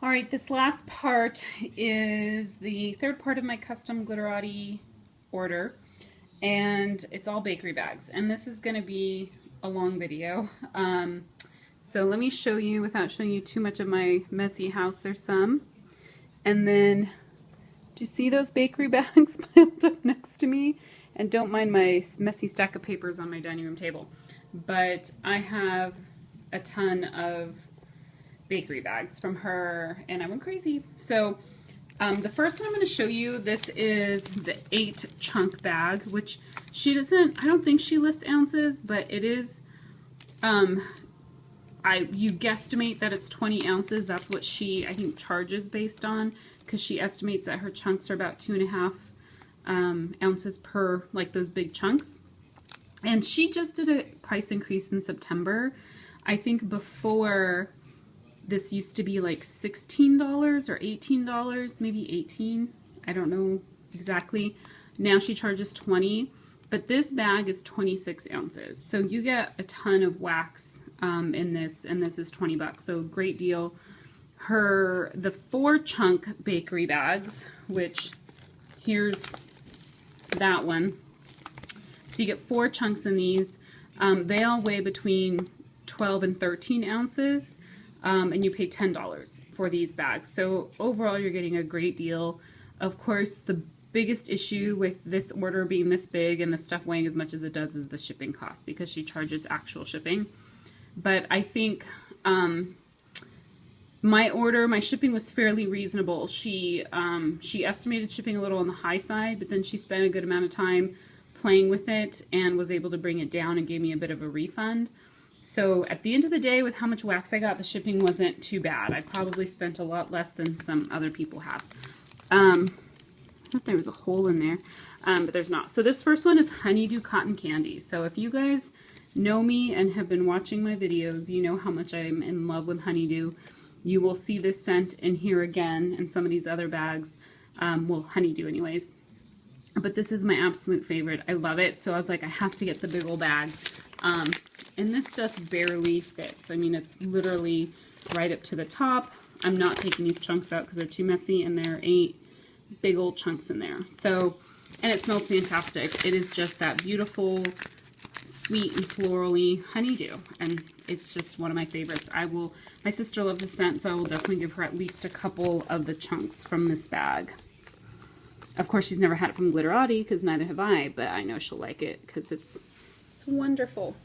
All right, this last part is the third part of my custom Glitterati order, and it's all bakery bags. And this is going to be a long video. So let me show you without showing you too much of my messy house. There's some. And then, do you see those bakery bags piled up next to me? And don't mind my messy stack of papers on my dining room table. But I have a ton of bakery bags from her, and I went crazy. So the first one I'm going to show you, this is the 8 chunk bag, which she doesn't, I don't think she lists ounces, but it is, you guesstimate that it's 20 ounces. That's what she, I think, charges based on, because she estimates that her chunks are about 2.5 ounces per, like those big chunks. And she just did a price increase in September. I think before, this used to be like $16 or $18, maybe 18. I don't know exactly. Now she charges 20, but this bag is 26 ounces. So you get a ton of wax in this, and this is 20 bucks. So great deal. The 4 chunk bakery bags, which here's that one. So you get 4 chunks in these. They all weigh between 12 and 13 ounces. And you pay $10 for these bags. So overall, you're getting a great deal. Of course, the biggest issue with this order being this big and the stuff weighing as much as it does is the shipping cost, because she charges actual shipping. But I think my shipping was fairly reasonable. She estimated shipping a little on the high side, but then she spent a good amount of time playing with it and was able to bring it down and gave me a bit of a refund. So at the end of the day, with how much wax I got, the shipping wasn't too bad. I probably spent a lot less than some other people have. I thought there was a hole in there, but there's not. So this first one is Honeydew Cotton Candy. So if you guys know me and have been watching my videos, you know how much I'm in love with honeydew. You will see this scent in here again, and some of these other bags. Well, honeydew anyways. But this is my absolute favorite. I love it. So I was like, I have to get the big old bag. And this stuff barely fits. I mean, it's literally right up to the top. I'm not taking these chunks out because they're too messy, and there are 8 big old chunks in there. So, and it smells fantastic. It is just that beautiful, sweet and florally honeydew, and it's just one of my favorites. My sister loves the scent, so I will definitely give her at least a couple of the chunks from this bag. Of course, she's never had it from Glitterati, because neither have I, but I know she'll like it because it's wonderful.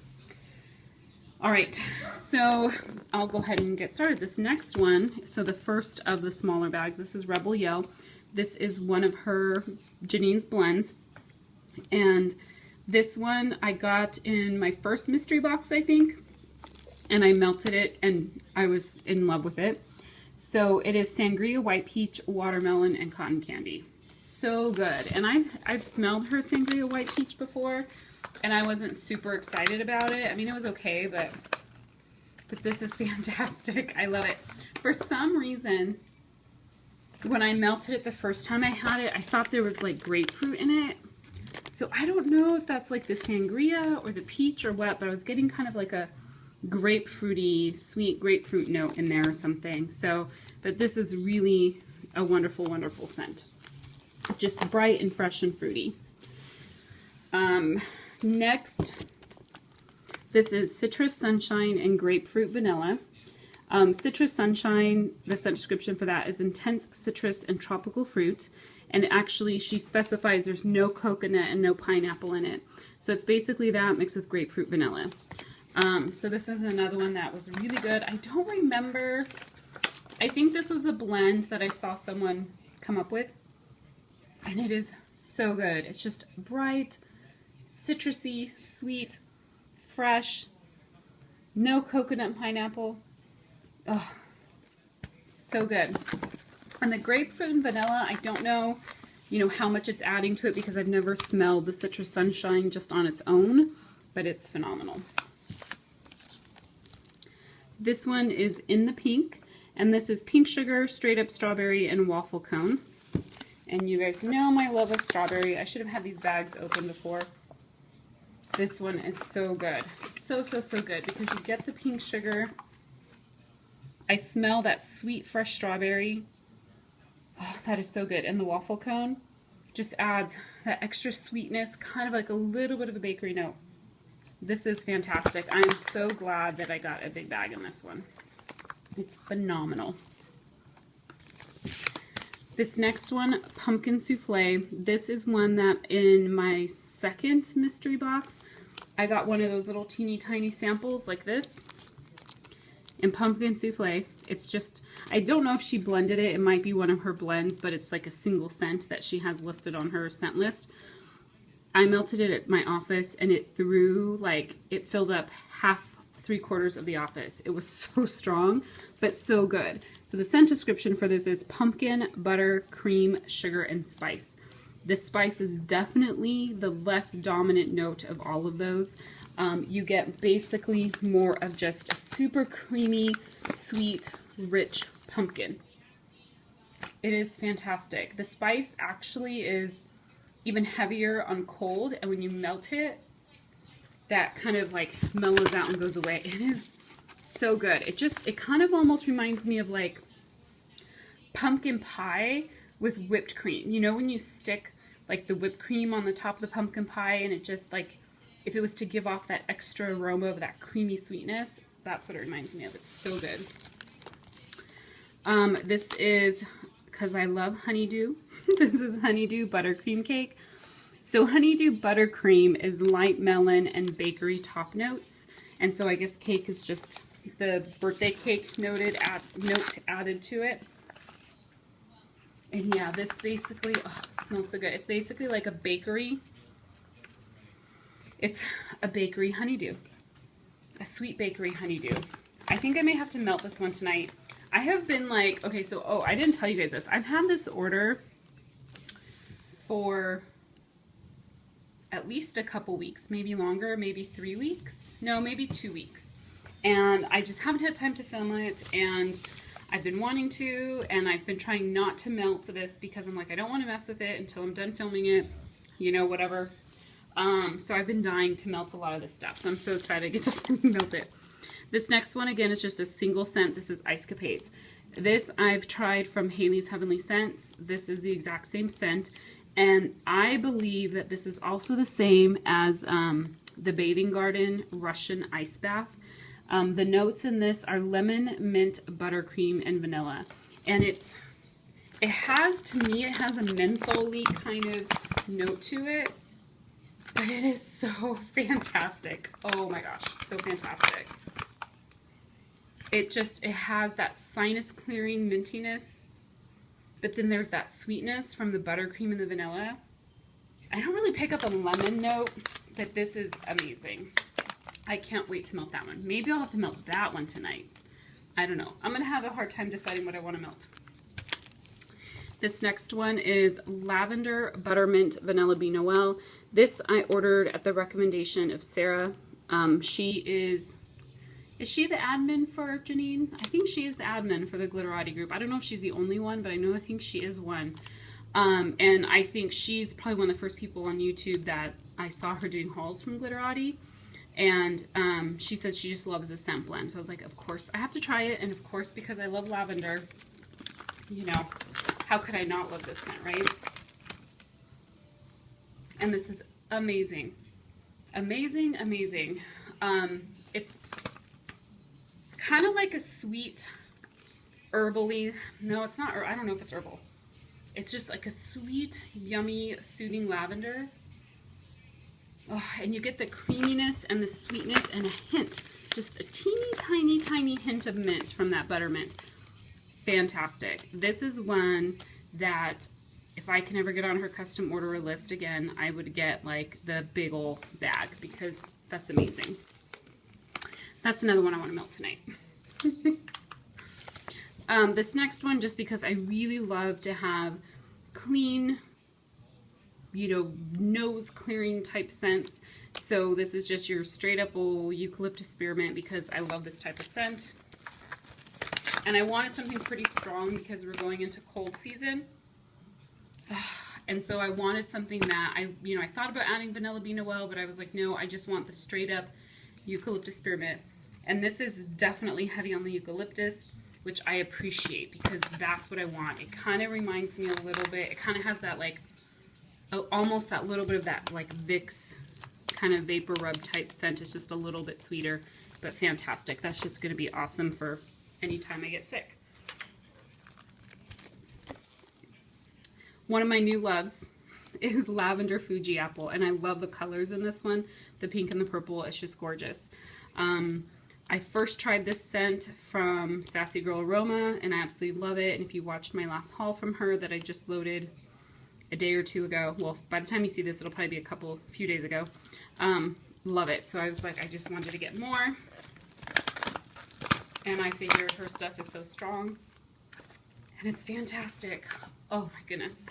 All right, so I'll go ahead and get started. This next one, so the first of the smaller bags, this is Rebel Yell. This is one of her Janine's blends, and this one I got in my first mystery box, I think, and I melted it, and I was in love with it. So it is Sangria, White Peach, Watermelon, and Cotton Candy. So good. And I've smelled her Sangria White Peach before, and I wasn't super excited about it. I mean, it was okay, but this is fantastic. I love it. For some reason, when I melted it the first time I had it, I thought there was like grapefruit in it. So I don't know if that's like the sangria or the peach or what, but I was getting kind of like a grapefruity, sweet grapefruit note in there or something. So, but this is really a wonderful, wonderful scent. Just bright and fresh and fruity. Next, this is Citrus Sunshine and Grapefruit Vanilla. Citrus Sunshine, the scent description for that is intense citrus and tropical fruit. And actually, she specifies there's no coconut and no pineapple in it. So it's basically that mixed with grapefruit vanilla. So this is another one that was really good. I don't remember. I think this was a blend that I saw someone come up with. And it is so good. It's just bright, citrusy, sweet, fresh, no coconut and pineapple. Oh, so good. And the grapefruit and vanilla, I don't know, how much it's adding to it, because I've never smelled the Citrus Sunshine just on its own, but it's phenomenal. This one is in the pink, and this is Pink Sugar, Straight Up Strawberry, and Waffle Cone. And you guys know my love of strawberry. I should have had these bags open before. This one is so good. So, so, so good, because you get the pink sugar I smell that sweet fresh strawberry. Oh, that is so good. And the waffle cone just adds that extra sweetness, kind of like a little bit of a bakery note. This is fantastic. I am so glad that I got a big bag in this one. It's phenomenal. This next one, pumpkin souffle. This is one that in my second mystery box, I got one of those little teeny tiny samples like this. And pumpkin souffle, it's just, I don't know if she blended it. It might be one of her blends, but it's like a single scent that she has listed on her scent list. I melted it at my office and it threw, like, it filled up half, 3/4 of the office. It was so strong, but so good. So the scent description for this is pumpkin, butter, cream, sugar, and spice. The spice is definitely the less dominant note of all of those. You get basically more of just a super creamy, sweet, rich pumpkin. It is fantastic. The spice actually is even heavier on cold, and when you melt it, that kind of like mellows out and goes away. It is so good. It kind of almost reminds me of like pumpkin pie with whipped cream. You know when you stick like the whipped cream on the top of the pumpkin pie and it just like, if it was to give off that extra aroma of that creamy sweetness, that's what it reminds me of. It's so good. This is, because I love honeydew, this is honeydew buttercream cake. So honeydew buttercream is light melon and bakery top notes. And so I guess cake is just the birthday cake note added to it. And yeah, this basically, oh, it smells so good. It's basically like a bakery. It's a bakery honeydew. A sweet bakery honeydew. I think I may have to melt this one tonight. I have been like, okay, so, oh, I didn't tell you guys this. I've had this order for at least a couple weeks, maybe longer, maybe 3 weeks. No, maybe 2 weeks. And I just haven't had time to film it, and I've been wanting to, and I've been trying not to melt this because I'm like, I don't want to mess with it until I'm done filming it, you know, whatever. So I've been dying to melt a lot of this stuff, so I'm so excited I get to finally melt it. This next one, again, is just a single scent. This is Ice Capades. This I've tried from Haley's Heavenly Scents. This is the exact same scent, and I believe that this is also the same as the Bathing Garden Russian Ice Bath. The notes in this are lemon, mint, buttercream, and vanilla. And it has, to me, it has a mentholy kind of note to it. But it is so fantastic. Oh my gosh, so fantastic. It has that sinus clearing mintiness. But then there's that sweetness from the buttercream and the vanilla. I don't really pick up a lemon note, but this is amazing. I can't wait to melt that one. Maybe I'll have to melt that one tonight. I don't know. I'm going to have a hard time deciding what I want to melt. This next one is Lavender Buttermint Vanilla Bean Noel. This I ordered at the recommendation of Sarah. She is she the admin for Janine? I think she is the admin for the Glitterati group. I don't know if she's the only one, but I think she is one. And I think she's probably one of the first people on YouTube that I saw her doing hauls from Glitterati. And she said she just loves the scent blend. So I was like, of course, I have to try it. And of course, because I love lavender, you know, how could I not love this scent, right? And this is amazing. Amazing, amazing. It's kind of like a sweet, herbally, no, it's not, I don't know if it's herbal. It's just like a sweet, yummy, soothing lavender. Oh, and you get the creaminess and the sweetness and a hint, just a teeny tiny, tiny hint of mint from that buttermint. Fantastic. This is one that if I can ever get on her custom order list again, I would get like the big ol' bag because that's amazing. That's another one I want to melt tonight. This next one, just because I really love to have clean, you know, nose clearing type scents. So this is just your straight up old eucalyptus spearmint because I love this type of scent. And I wanted something pretty strong because we're going into cold season. And so I wanted something that I thought about adding Vanilla Bean Noel, but I was like, no, I just want the straight up eucalyptus spearmint. And this is definitely heavy on the eucalyptus. which I appreciate because that's what I want. It kind of reminds me a little bit, it kind of has that like, almost that little bit of that like Vicks kind of vapor rub type scent. It's just a little bit sweeter, but fantastic. That's just going to be awesome for anytime I get sick. One of my new loves is Lavender Fuji Apple, and I love the colors in this one. The pink and the purple, it's just gorgeous. I first tried this scent from Sassy Girl Aroma, and I absolutely love it. And if you watched my last haul from her that I just loaded a day or two ago, well, by the time you see this, it'll probably be a few days ago. Love it. So I was like, I just wanted to get more. And I figured her stuff is so strong. And it's fantastic. Oh my goodness.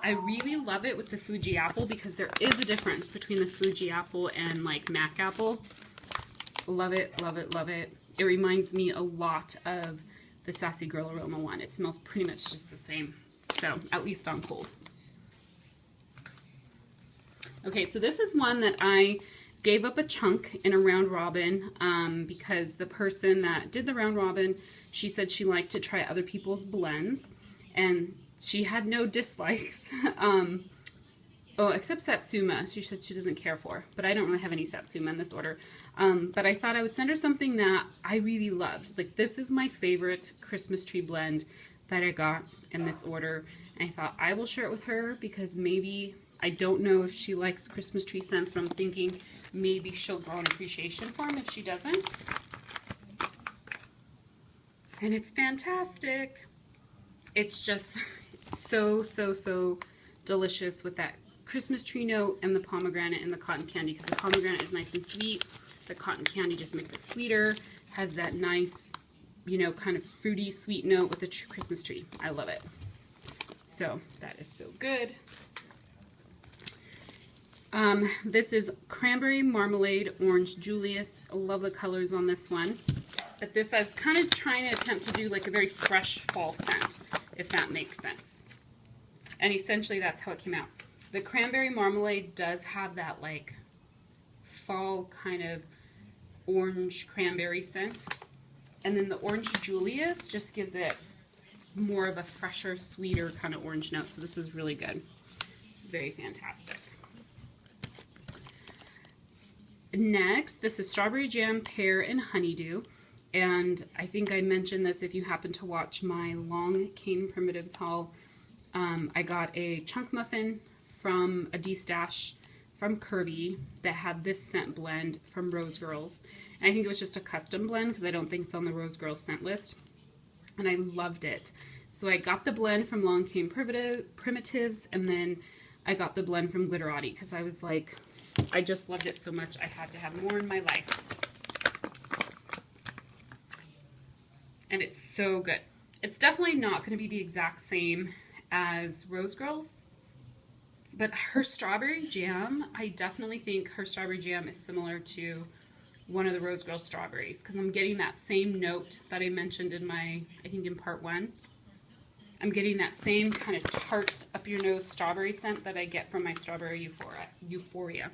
I really love it with the Fuji Apple because there is a difference between the Fuji Apple and like MAC Apple. Love it, love it, love it. It reminds me a lot of the Sassy Girl Aroma one. It smells pretty much just the same. So, at least on cold. Okay, so this is one that I gave up a chunk in a round robin because the person that did the round robin, she said she liked to try other people's blends, and she had no dislikes. Oh, except Satsuma, she said she doesn't care for, but I don't really have any Satsuma in this order. But I thought I would send her something that I really loved. Like, this is my favorite Christmas tree blend that I got in this order. And I thought I will share it with her because maybe, I don't know if she likes Christmas tree scents, but I'm thinking maybe she'll grow an appreciation for them if she doesn't. And it's fantastic. It's just so, so, so delicious with that Christmas tree note and the pomegranate and the cotton candy, because the pomegranate is nice and sweet. The cotton candy just makes it sweeter, has that nice, you know, kind of fruity sweet note with the Christmas tree. I love it. So that is so good. This is Cranberry Marmalade Orange Julius. I love the colors on this one. But this, I was kind of trying to attempt to do like a very fresh fall scent, if that makes sense. And essentially that's how it came out. The Cranberry Marmalade does have that like fall kind of orange cranberry scent. And then the Orange Julius just gives it more of a fresher, sweeter kind of orange note. So this is really good. Very fantastic. Next, this is Strawberry Jam, Pear, and Honeydew. And I think I mentioned this if you happen to watch my Long Cane Primitives haul. I got a chunk muffin from a D-stash from Kirby that had this scent blend from Rose Girls. And I think it was just a custom blend because I don't think it's on the Rose Girls scent list. And I loved it. So I got the blend from Long Cane Primitives, and then I got the blend from Glitterati because I was like, I just loved it so much I had to have more in my life. And it's so good. It's definitely not going to be the exact same as Rose Girls, but her strawberry jam, I definitely think her strawberry jam is similar to one of the Rose Girls strawberries because I'm getting that same note that I mentioned in my, I think in part 1. I'm getting that same kind of tart up your nose strawberry scent that I get from my Strawberry Euphoria.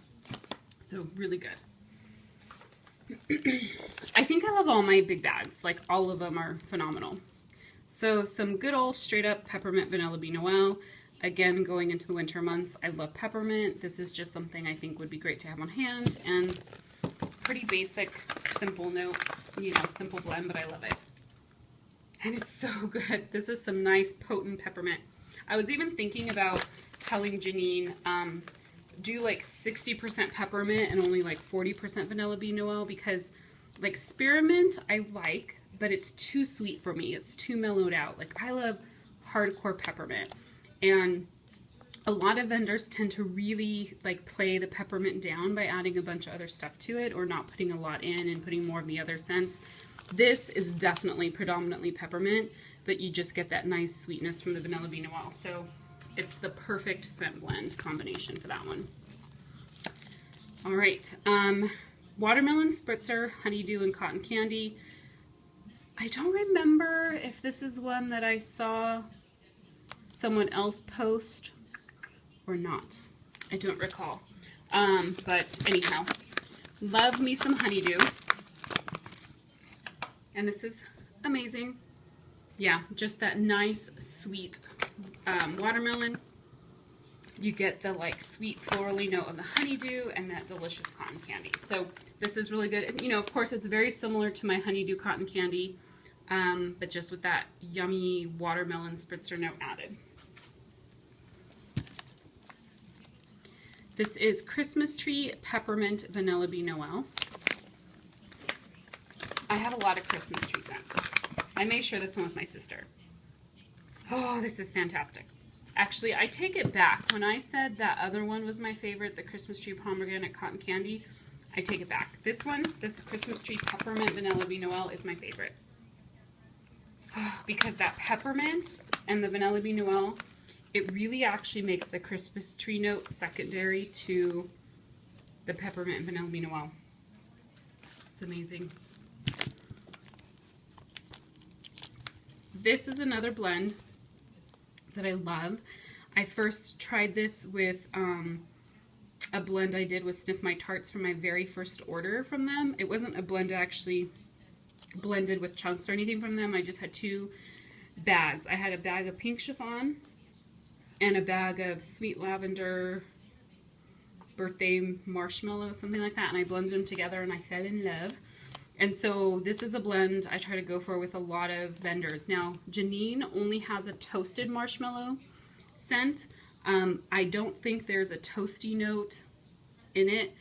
So really good. I think I love all my big bags. Like all of them are phenomenal. So some good old straight up peppermint vanilla bean Noel. Again, going into the winter months, I love peppermint. This is just something I think would be great to have on hand, and pretty basic, simple note, you know, simple blend, but I love it. And it's so good. This is some nice potent peppermint. I was even thinking about telling Janine, do like 60% peppermint and only like 40% vanilla bean Noel, because like spearmint I like, but it's too sweet for me. It's too mellowed out. Like I love hardcore peppermint, and a lot of vendors tend to really like play the peppermint down by adding a bunch of other stuff to it or not putting a lot in and putting more of the other scents. This is definitely predominantly peppermint, but you just get that nice sweetness from the vanilla bean Noel. So it's the perfect scent blend combination for that one. All right, watermelon spritzer, honeydew, and cotton candy. I don't remember if this is one that I saw someone else post or not. I don't recall. But anyhow, love me some honeydew. And this is amazing. Yeah, just that nice, sweet watermelon. You get the like sweet florally note of the honeydew and that delicious cotton candy. So this is really good. And, you know, of course, it's very similar to my honeydew cotton candy, but just with that yummy watermelon spritzer note added. This is Christmas Tree Peppermint Vanilla Bean Noel. I have a lot of Christmas tree scents. I may share this one with my sister. Oh, this is fantastic. Actually, I take it back. When I said that other one was my favorite, the Christmas Tree Pomegranate Cotton Candy, I take it back. This one, this Christmas Tree Peppermint Vanilla Bean Noel is my favorite. Because that peppermint and the Vanilla Bean Noel, it really actually makes the Christmas tree note secondary to the peppermint and Vanilla Bean Noel. It's amazing. This is another blend that I love. I first tried this with a blend I did with Sniff My Tarts from my very first order from them. It wasn't a blend I actually blended with chunks or anything from them. I just had 2 bags. I had a bag of pink chiffon and a bag of sweet lavender birthday marshmallow, something like that, and I blended them together and I fell in love. And so this is a blend I try to go for with a lot of vendors. Now, Janine only has a toasted marshmallow scent. I don't think there's a toasty note in it.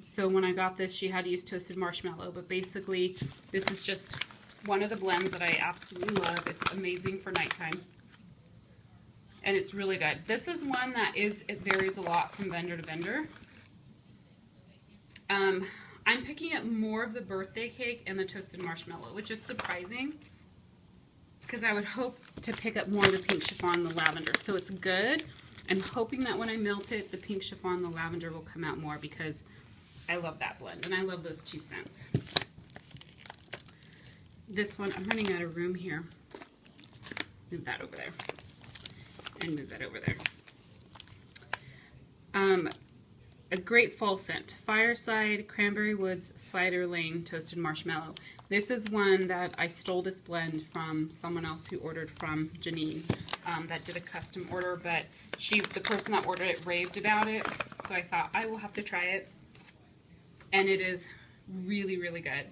So when I got this, she had to use toasted marshmallow. But basically, this is just one of the blends that I absolutely love. It's amazing for nighttime. And it's really good. This is one that it varies a lot from vendor to vendor. I'm picking up more of the birthday cake and the toasted marshmallow, which is surprising because I would hope to pick up more of the pink chiffon and the lavender. So it's good. I'm hoping that when I melt it, the pink chiffon and the lavender will come out more because I love that blend and I love those 2 scents. This one, I'm running out of room here. Move that over there and move that over there. A great fall scent, Fireside, Cranberry Woods, Cider Lane, Toasted Marshmallow. This is one that I stole this blend from someone else who ordered from Janine that did a custom order, but the person that ordered it raved about it, so I thought I will have to try it. And it is really, really good.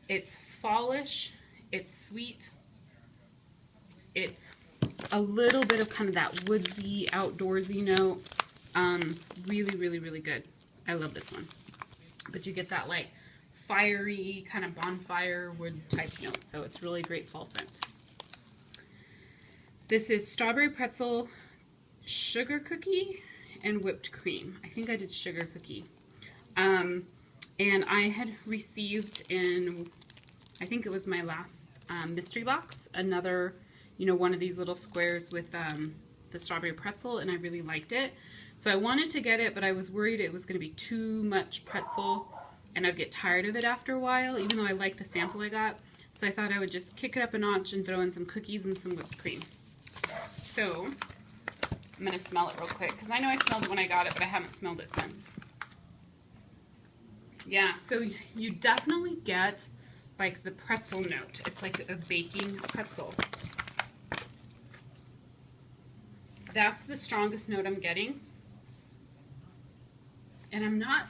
It's fallish, it's sweet, it's a little bit of kind of that woodsy, outdoorsy note. Really, really, really good. I love this one. But you get that like fiery kind of bonfire wood type note, so it's really great fall scent. This is Strawberry Pretzel, Sugar Cookie, and Whipped Cream. I think I did Sugar Cookie. And I had received in, I think it was my last mystery box, another, you know, one of these little squares with the strawberry pretzel, and I really liked it. So I wanted to get it, but I was worried it was going to be too much pretzel and I'd get tired of it after a while, even though I like the sample I got. So I thought I would just kick it up a notch and throw in some cookies and some whipped cream. So I'm going to smell it real quick, because I know I smelled it when I got it, but I haven't smelled it since. Yeah, so you definitely get like the pretzel note. It's like a baking pretzel. That's the strongest note I'm getting. And I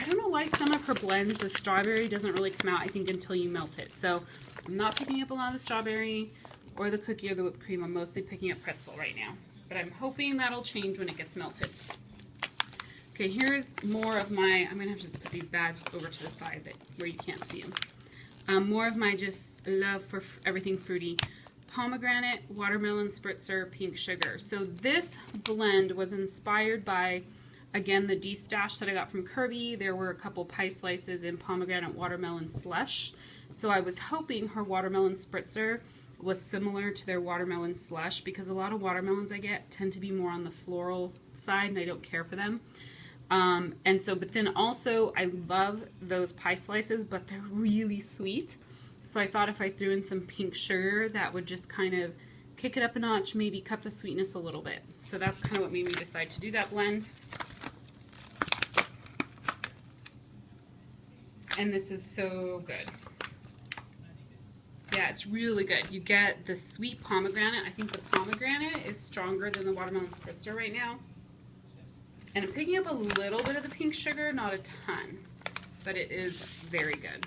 don't know why some of her blends, the strawberry doesn't really come out, I think, until you melt it. So I'm not picking up a lot of the strawberry or the cookie or the whipped cream. I'm mostly picking up pretzel right now. But I'm hoping that'll change when it gets melted. Okay, here's more of my, I'm going to have to just put these bags over to the side where you can't see them. More of my just love for everything fruity. Pomegranate, watermelon spritzer, pink sugar. So this blend was inspired by, again, the D-stash that I got from Kirby. There were a couple pie slices in pomegranate watermelon slush. So I was hoping her watermelon spritzer was similar to their watermelon slush, because a lot of watermelons I get tend to be more on the floral side and I don't care for them. But then also I love those pie slices, but they're really sweet. So I thought if I threw in some pink sugar, that would just kind of kick it up a notch, maybe cut the sweetness a little bit. So that's kind of what made me decide to do that blend. And this is so good. Yeah, it's really good. You get the sweet pomegranate. I think the pomegranate is stronger than the watermelon spritzer right now. And I'm picking up a little bit of the pink sugar, not a ton, but it is very good.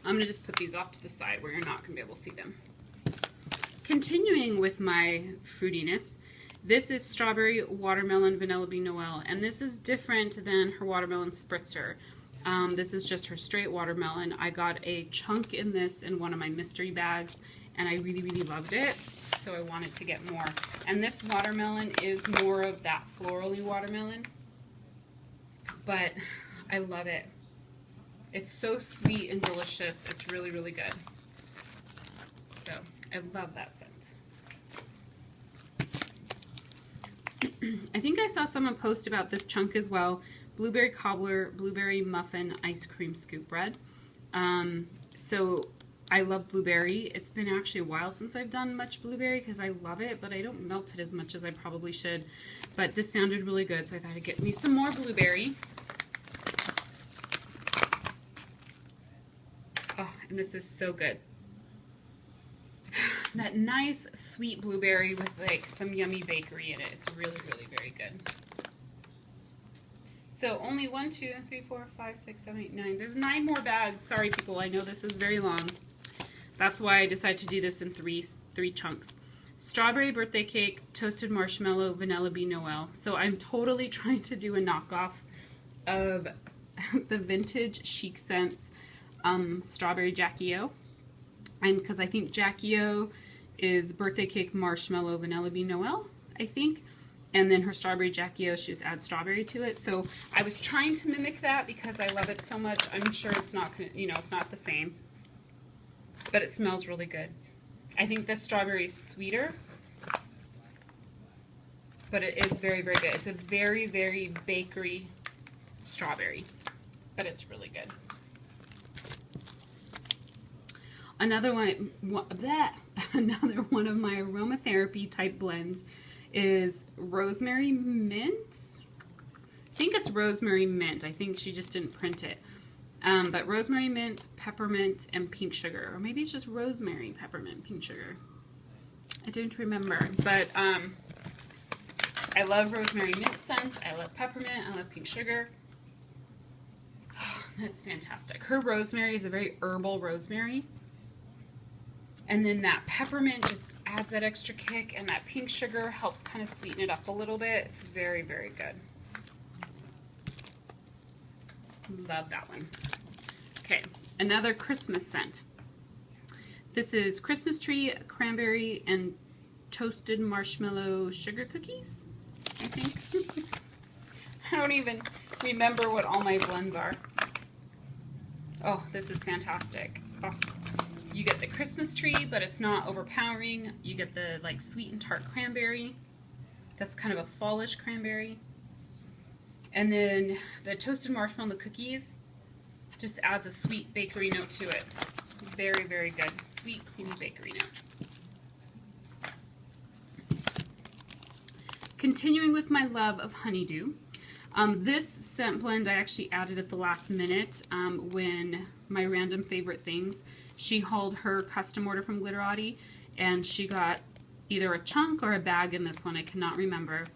I'm gonna just put these off to the side where you're not gonna be able to see them. Continuing with my fruitiness, this is strawberry, watermelon, vanilla bean Noel, and this is different than her watermelon spritzer. This is just her straight watermelon. I got a chunk in this in one of my mystery bags, and I really, really loved it, so I wanted to get more. And this watermelon is more of that florally watermelon, but I love it. It's so sweet and delicious. It's really, really good. So I love that scent. I think I saw someone post about this chunk as well. Blueberry cobbler, blueberry muffin, ice cream scoop bread. So I love blueberry. It's been actually a while since I've done much blueberry because I love it, but I don't melt it as much as I probably should. But this sounded really good, so I thought I'd get me some more blueberry. Oh, and this is so good. That nice sweet blueberry with like some yummy bakery in it. It's really, really very good. So only 1, 2, 3, 4, 5, 6, 7, 8, 9. There's 9 more bags. Sorry, people. I know this is very long. That's why I decided to do this in three chunks. Strawberry birthday cake, toasted marshmallow, vanilla bean Noel. So I'm totally trying to do a knockoff of the vintage Chic Scents strawberry Jackie O. And because I think Jackie O is birthday cake, marshmallow, vanilla bean Noel, I think. And then her strawberry Jackie O, she just adds strawberry to it. So I was trying to mimic that because I love it so much. I'm sure it's not, you know, it's not the same, but it smells really good. I think this strawberry is sweeter, but it is very, very good. It's a very, very bakery strawberry, but it's really good. Another one of my aromatherapy type blends is rosemary mint. I think it's rosemary mint. I think she just didn't print it. But rosemary mint, peppermint, and pink sugar. Or maybe it's just rosemary, peppermint, pink sugar. I don't remember. But I love rosemary mint scents. I love peppermint. I love pink sugar. That's fantastic. Her rosemary is a very herbal rosemary. And then that peppermint just adds that extra kick, and that pink sugar helps kind of sweeten it up a little bit. It's very, very good. Love that one. Okay, another Christmas scent. This is Christmas tree, cranberry, and toasted marshmallow sugar cookies, I think. I don't even remember what all my blends are. Oh, this is fantastic. Oh. You get the Christmas tree, but it's not overpowering. You get the like sweet and tart cranberry. That's kind of a fallish cranberry. And then the toasted marshmallow cookies just adds a sweet bakery note to it. Very, very good. Sweet, creamy bakery note. Continuing with my love of honeydew. This scent blend I actually added at the last minute when my random favorite things. She hauled her custom order from Glitterati, and she got either a chunk or a bag in this one. I cannot remember.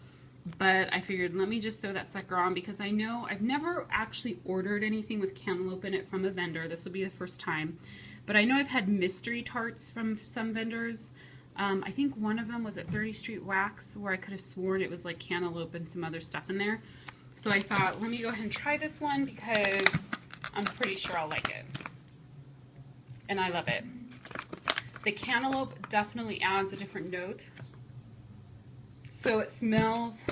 But I figured, let me just throw that sucker on because I know I've never actually ordered anything with cantaloupe in it from a vendor. This will be the first time. But I know I've had mystery tarts from some vendors. I think one of them was at 30th Street Wax, where I could have sworn it was like cantaloupe and some other stuff in there. So I thought, let me go ahead and try this one because I'm pretty sure I'll like it. And I love it. The cantaloupe definitely adds a different note. So it smells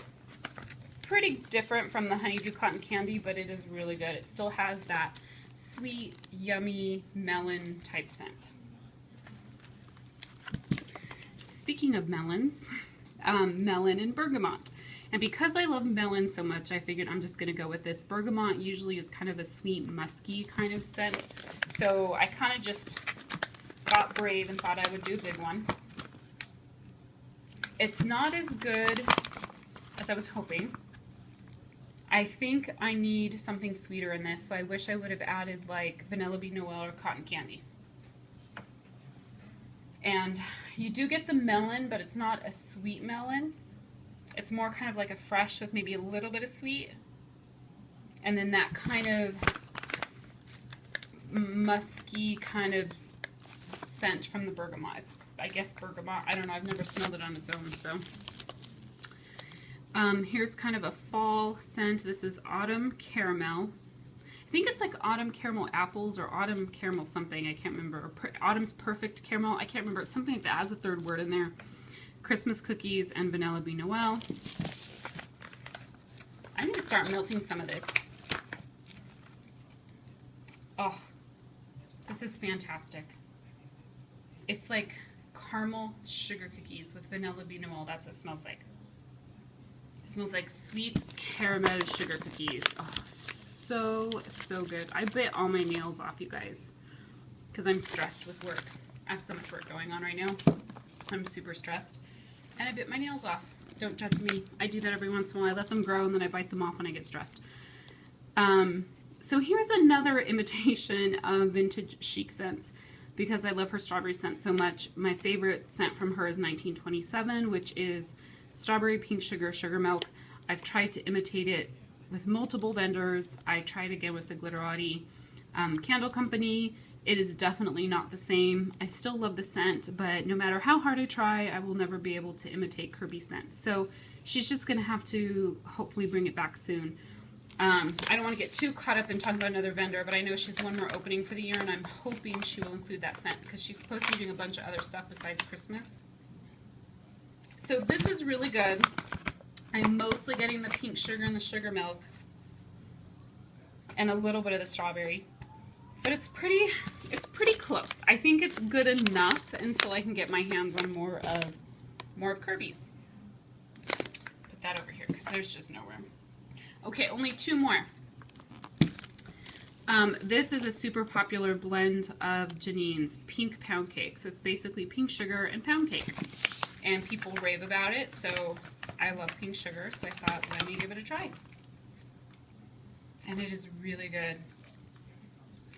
pretty different from the honeydew cotton candy, but it is really good. It still has that sweet, yummy melon type scent. Speaking of melons, melon and bergamot. And because I love melon so much, I figured I'm just going to go with this. Bergamot usually is kind of a sweet, musky kind of scent. So I kind of just got brave and thought I would do a big one. It's not as good as I was hoping. I think I need something sweeter in this, so I wish I would have added like vanilla bean Noel or cotton candy. And you do get the melon, but it's not a sweet melon. It's more kind of like a fresh with maybe a little bit of sweet. And then that kind of musky kind of scent from the bergamot. It's, I guess, bergamot. I don't know. I've never smelled it on its own, so. Here's kind of a fall scent. This is autumn caramel. I think it's like autumn caramel apples or autumn caramel something. I can't remember. Or autumn's perfect caramel. I can't remember. It's something like that. It has a third word in there. Christmas cookies and vanilla bean Noel. I need to start melting some of this. Oh, this is fantastic. It's like caramel sugar cookies with vanilla bean Noel. That's what it smells like. It smells like sweet caramel sugar cookies. Oh, so good. I bit all my nails off, you guys, because I'm stressed with work. I have so much work going on right now. I'm super stressed. And I bit my nails off. Don't judge me. I do that every once in a while. I let them grow and then I bite them off when I get stressed. So here's another imitation of vintage chic scents because I love her strawberry scent so much. My favorite scent from her is 1927, which is strawberry pink sugar, sugar milk. I've tried to imitate it with multiple vendors. I tried again with the Glitterati candle company. It is definitely not the same. I still love the scent, but no matter how hard I try, I will never be able to imitate Kirby's scent. So she's just gonna have to hopefully bring it back soon. I don't want to get too caught up in talking about another vendor, but I know she's one more opening for the year, and I'm hoping she will include that scent because she's supposed to be doing a bunch of other stuff besides Christmas. So this is really good. I'm mostly getting the pink sugar and the sugar milk and a little bit of the strawberry, but it's pretty close. I think it's good enough until I can get my hands on more of Kirby's. Put that over here because there's just no room. Okay, only two more. This is a super popular blend of Janine's pink pound cake. So it's basically pink sugar and pound cake. And people rave about it, so I love pink sugar, so I thought, let me give it a try. And it is really good.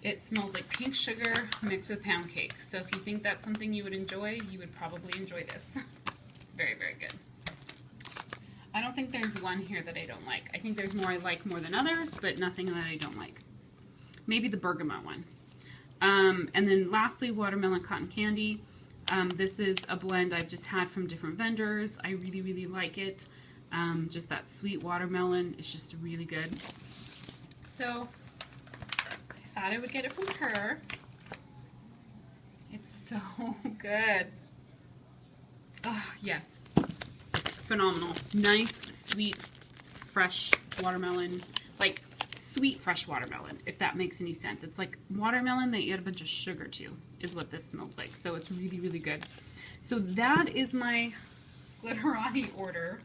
It smells like pink sugar mixed with pound cake. So if you think that's something you would enjoy, you would probably enjoy this. It's very, very good. I don't think there's one here that I don't like. I think there's more I like more than others, but nothing that I don't like. Maybe the bergamot one. And then lastly, watermelon cotton candy. This is a blend I've just had from different vendors. I really, really like it. Just that sweet watermelon is just really good. So I thought I would get it from her. It's so good. Oh, yes. Phenomenal. Nice, sweet, fresh watermelon. Like, sweet, fresh watermelon, if that makes any sense. It's like watermelon that you add a bunch of sugar to, is what this smells like. So it's really, really good. So that is my Glitterati order.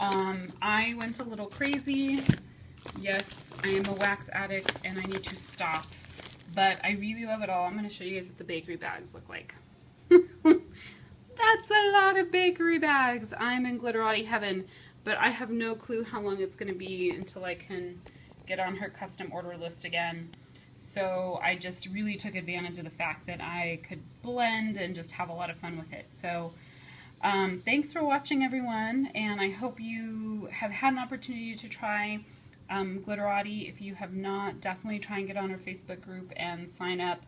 I went a little crazy. Yes, I am a wax addict and I need to stop. But I really love it all. I'm going to show you guys what the bakery bags look like. That's a lot of bakery bags. I'm in Glitterati heaven, but I have no clue how long it's going to be until I can get on her custom order list again. So I just really took advantage of the fact that I could blend and just have a lot of fun with it. So thanks for watching, everyone, and I hope you have had an opportunity to try Glitterati. If you have not, definitely try and get on her Facebook group and sign up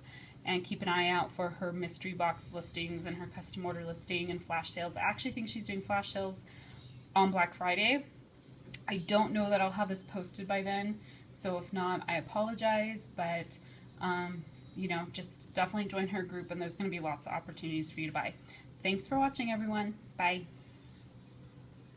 and keep an eye out for her mystery box listings and her custom order listing and flash sales. I actually think she's doing flash sales on Black Friday. I don't know that I'll have this posted by then, so if not, I apologize, but you know, just definitely join her group and there's going to be lots of opportunities for you to buy. Thanks for watching, everyone. Bye.